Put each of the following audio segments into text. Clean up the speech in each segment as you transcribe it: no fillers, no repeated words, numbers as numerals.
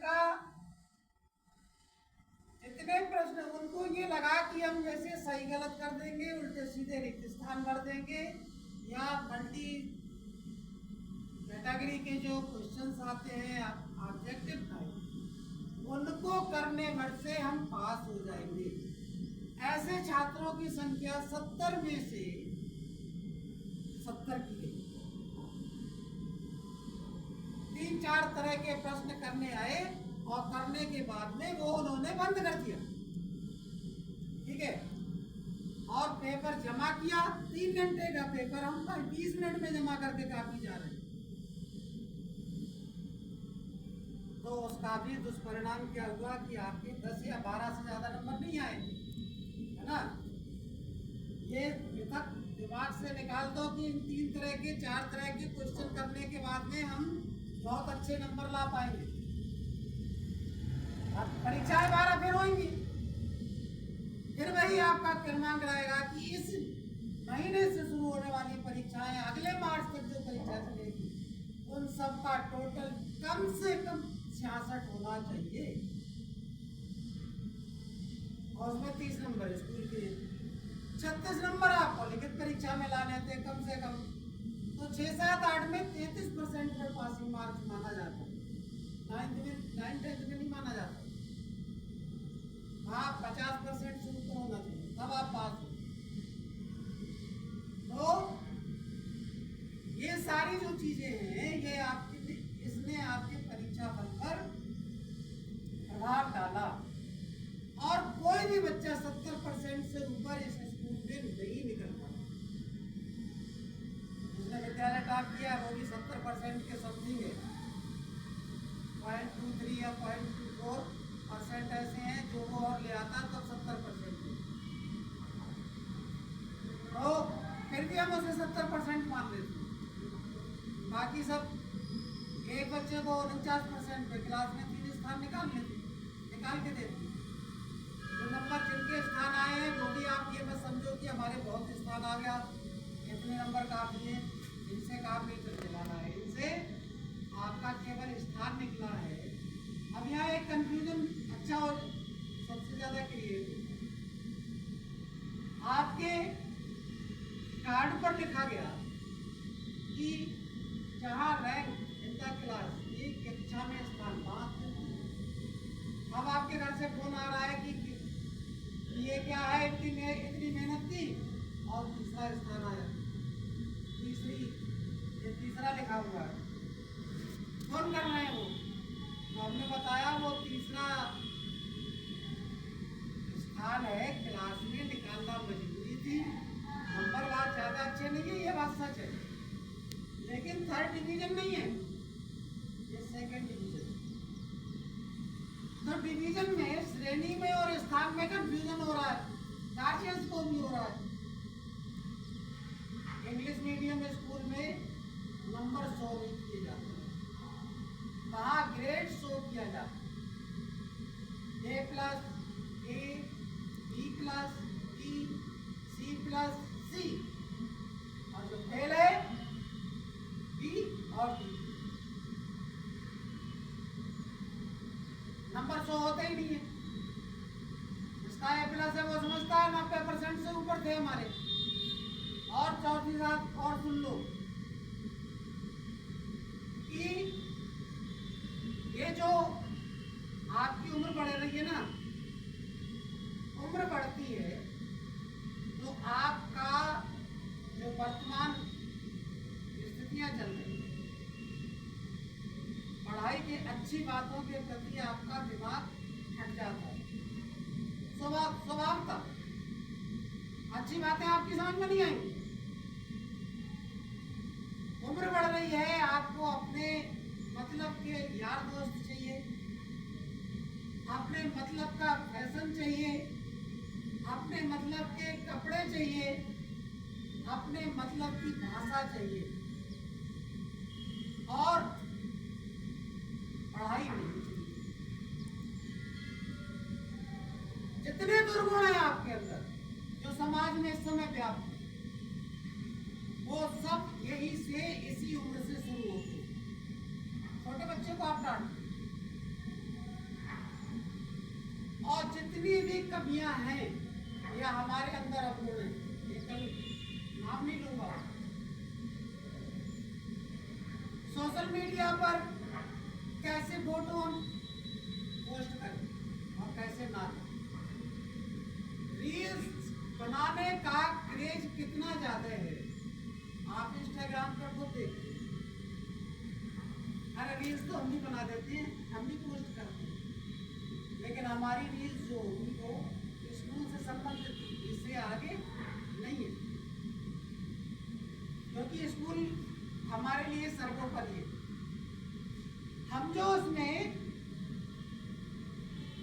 का जितने प्रश्न उनको ये लगा कि हम जैसे सही गलत कर देंगे, उल्टे सीधे रिक्त स्थान भर देंगे, या मल्टी कैटेगरी के जो क्वेश्चंस आते हैं ऑब्जेक्टिव टाइप, उनको करने भर से हम पास हो जाएंगे। ऐसे छात्रों की संख्या 70 में से 70 की गई। 3-4 तरह के प्रश्न करने आए और करने के बाद में वो उन्होंने बंद कर दिया। ठीक है, और पेपर जमा किया। 3 घंटे का पेपर हम 20 मिनट में जमा करके काफी जा रहे हैं। तो उसका भी दुष्परिणाम क्या हुआ कि आपके 10 या 12 से ज्यादा नंबर नहीं आए, है ना। ये तक दिमाग से निकाल दो कि इन 3 तरह के 4 तरह के क्वेश्चन करने के बाद में हम बहुत अच्छे नंबर ला पाएंगे। अब परीक्षाएं 12 फिर होंगी, फिर वही आपका क्रमांक रहेगा कि इस महीने से शुरू होने वाली परीक्षाएं अगले मार्च तक जो परीक्षा चलेगी, उन सब का टोटल कम से कम 66 होना चाहिए। और उसमें 30 नंबर स्कूल के, 36 नंबर आपको लिखित परीक्षा में लाने थे कम से कम। तो 6, 7, 8 में 33% पर पासिंग मार्क्स माना जाता है। 9th 10th में नहीं माना जाता। हाँ, 50% से ऊपर होना चाहिए, तब आप पास हो। तो ये सारी जो चीजें हैं, ये आपकी, इसने आपके परीक्षा फल पर प्रभाव डाला। और कोई भी बच्चा 70% से ऊपर इस स्कूल में नहीं निकल पाता। जिसने विद्यालय टॉप किया वो भी 70% के समथिंग है। 0.23 या 0.24% ऐसे हैं जो वो और ले आता तब 70%। तो फिर भी हम उसे 70% मान लेते हैं। बाकी सब एक बच्चे को 49% पे क्लास में 3 स्थान निकाल के देते हैं। जो नंबर जिनके स्थान आए हैं वो भी आप ये मत समझो कि हमारे बहुत स्थान आ गया, इतने नंबर काफी है, इनसे काम नहीं चलने वाला है। इनसे आपका केवल स्थान निकला है। अब यहाँ एक कंफ्यूजन अच्छा और सबसे ज्यादा क्रिएट होता है। आपके कार्ड पर लिखा गया कि जहाँ रैंक इन द क्लास, ये कक्षा में स्थान 5 है। अब आपके घर से फोन आ रहा है कि ये क्या है, इतनी मेहनत की और तीसरा स्थान आया, तीसरा लिखा हुआ है। फोन कर रहे हैं वो, तो हमने बताया वो तीसरा स्थान है, क्लास में निकालना मजबूरी थी। नंबर बात ज्यादा अच्छे नहीं है, ये बात सच है, लेकिन 3rd डिवीजन नहीं है, ये 2nd डिवीजन। तो डिवीजन में, श्रेणी में और स्थान में कंफ्यूजन हो रहा है, गार्जियंस को भी हो रहा है। इंग्लिश मीडियम स्कूल में नंबर शो नहीं किए जाते, वहाँ ग्रेड शो किया जाता है। A+, A, B+, B, C+, C, और जो फेल है B और D। नंबर शो होते ही नहीं है। जिसका A+ है वो समझता है 90% से ऊपर थे हमारे। और चौथी बात और सुन लो कि ये जो आपकी उम्र बढ़ रही है ना, उम्र बढ़ती है तो आपका जो वर्तमान स्थितियां चल रही है, पढ़ाई की अच्छी बातों के प्रति आपका दिमाग हट जाता है। स्वभावतः अच्छी बातें आपकी समझ में नहीं आएंगी। उम्र बढ़ रही है, आपको अपने मतलब के यार दोस्त चाहिए, अपने मतलब का फैशन चाहिए, अपने मतलब के कपड़े चाहिए, अपने मतलब की भाषा चाहिए, और पढ़ाई नहीं चाहिए। जितने दुर्गुण हैं आपके अंदर जो समाज में इस समय व्याप्त है, वो सब यही से, इसी उम्र से शुरू होते हैं। छोटे बच्चे को आप डांटते, जितनी भी कमियां हैं या हमारे अंदर अवगुण हैं, ये कल नाम नहीं लूंगा। सोशल मीडिया पर कैसे फोटो हम पोस्ट करें और कैसे ना करें। रील्स बनाने का क्रेज कितना ज्यादा है, आप इंस्टाग्राम पर खुद देखिए। अरे रील्स तो हम भी बना देते हैं, हम भी पोस्ट करते हैं, लेकिन हमारी रील्स जो होगी वो स्कूल से संबंधित, इससे आगे नहीं है, क्योंकि स्कूल हमारे लिए सर्वोपरि है। हम जो उसमें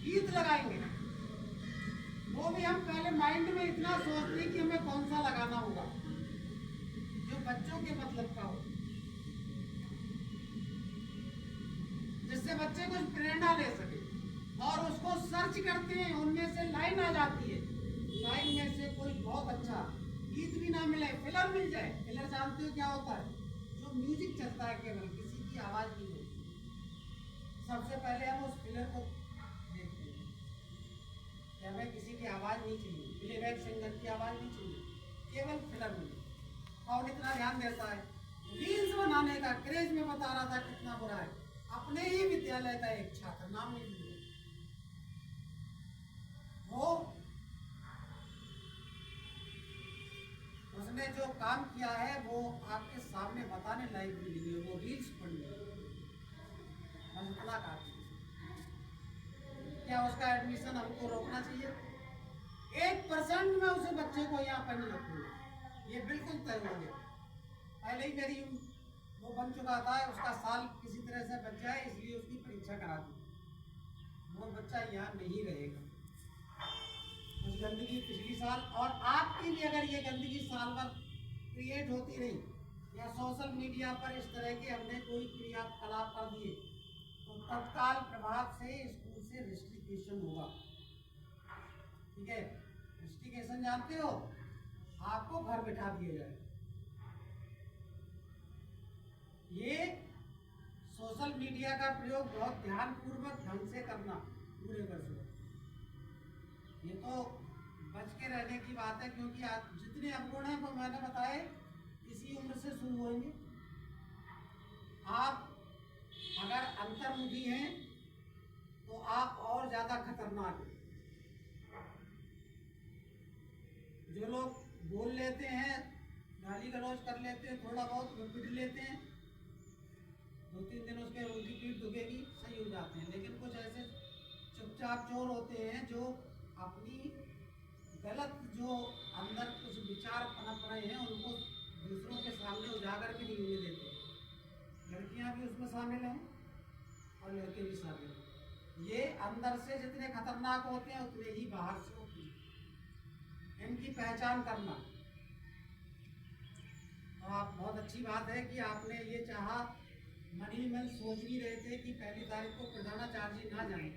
गीत लगाएंगे वो भी हम पहले माइंड में इतना सोचते हैं कि हमें कौन सा लगाना होगा जो बच्चों के मतलब का हो, जिससे बच्चे कुछ प्रेरणा ले सके। और उसको सर्च करते हैं, उनमें से लाइन आ जाती है, लाइन में से कोई बहुत अच्छा गीत भी ना मिले, फिलर मिल जाए। फिलर जानते हो क्या होता है? जो म्यूजिक चलता है, केवल किसी की आवाज नहीं होती। सबसे पहले हम उस फिलर को देखते हैं कि हमें किसी की आवाज नहीं चाहिए, प्लेबैक सिंगर की आवाज नहीं चाहिए, केवल फिलर मिले। कौन इतना ध्यान देता है? रील्स बनाने का क्रेज में बता रहा था कितना बुरा है। अपने ही विद्यालय का एक छात्र, नाम नहीं लिया, वो उसने जो काम किया है वो आपके सामने बताने लायक भी नहीं है। वो रील्स पढ़ बस इतना काफी। क्या उसका एडमिशन हमको रोकना चाहिए? 1% में उसे बच्चे को यहाँ पर नहीं रखूंगा, ये बिल्कुल तय हो गया। पहले ही मेरी वो बन चुका था, उसका साल किसी तरह से बच जाए इसलिए उसकी परीक्षा करा दी। वो बच्चा यहाँ नहीं रहेगा। उस गंदगी पिछली साल, और आपकी भी अगर ये गंदगी साल भर क्रिएट होती रही या सोशल मीडिया पर इस तरह के हमने कोई क्रियाकलाप कर दिए तो तत्काल प्रभाव से स्कूल से रिस्ट्रिक्शन होगा। ठीक है, रिस्ट्रिक्शन जानते हो? आपको घर बैठा दिया जाए। ये सोशल मीडिया का प्रयोग बहुत ध्यानपूर्वक ढंग से करना पूरे वर्ष में। ये तो बच के रहने की बात है, क्योंकि आज जितने अवगुण हैं वो मैंने बताए इसी उम्र से शुरू होंगे। आप अगर अंतर्मुखी हैं तो आप और ज्यादा खतरनाक हैं। जो लोग बोल लेते हैं, गाली गलौज कर लेते हैं, थोड़ा बहुत पिट लेते हैं, 2-3 दिन उसके उनकी पीठ दुखेगी, सही हो जाते हैं। लेकिन कुछ ऐसे चुपचाप चोर होते हैं जो अपनी गलत जो अंदर कुछ विचार पनप रहे हैं उनको दूसरों के सामने उजागर भी नहीं होने देते। लड़कियां भी उसमें शामिल हैं और लड़के भी शामिल हैं। ये अंदर से जितने खतरनाक होते हैं उतने ही बाहर से होते हैं। इनकी पहचान करना तो आप बहुत अच्छी बात है कि आपने ये चाहा। मन ही मन सोच भी रहे थे कि 1 तारीख को प्रधानाचार्य जी ना जाएं,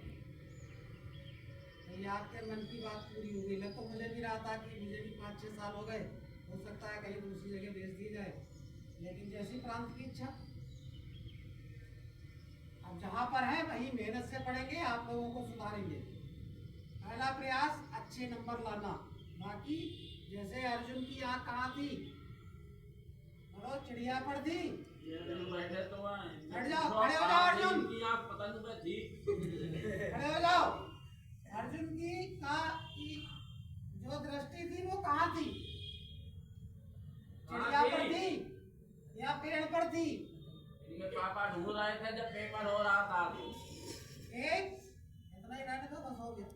तो ये आपके मन की बात पूरी हो गई। लग तो मुझे भी रहा था कि मुझे भी 5-6 साल हो गए, हो सकता है कहीं दूसरी जगह भेज दी जाए, लेकिन जैसी प्रांत की इच्छा। अब जहाँ पर है वहीं मेहनत से पढ़ेंगे, आप लोगों को सुधारेंगे। पहला प्रयास अच्छे नंबर लाना। बाकी जैसे अर्जुन की आँख कहाँ थी? बोलो, चिड़िया पर थी। हट जाओ, खड़े हो जाओ अर्जुन, खड़े हो जाओ। अर्जुन की जो दृष्टि थी वो कहाँ थी? चिड़िया पर थी या पेड़ पर थी? पापा ढूंढ रहे थे जब पेपर हो रहा था। एक इतना ही रहने दो, बस हो गया।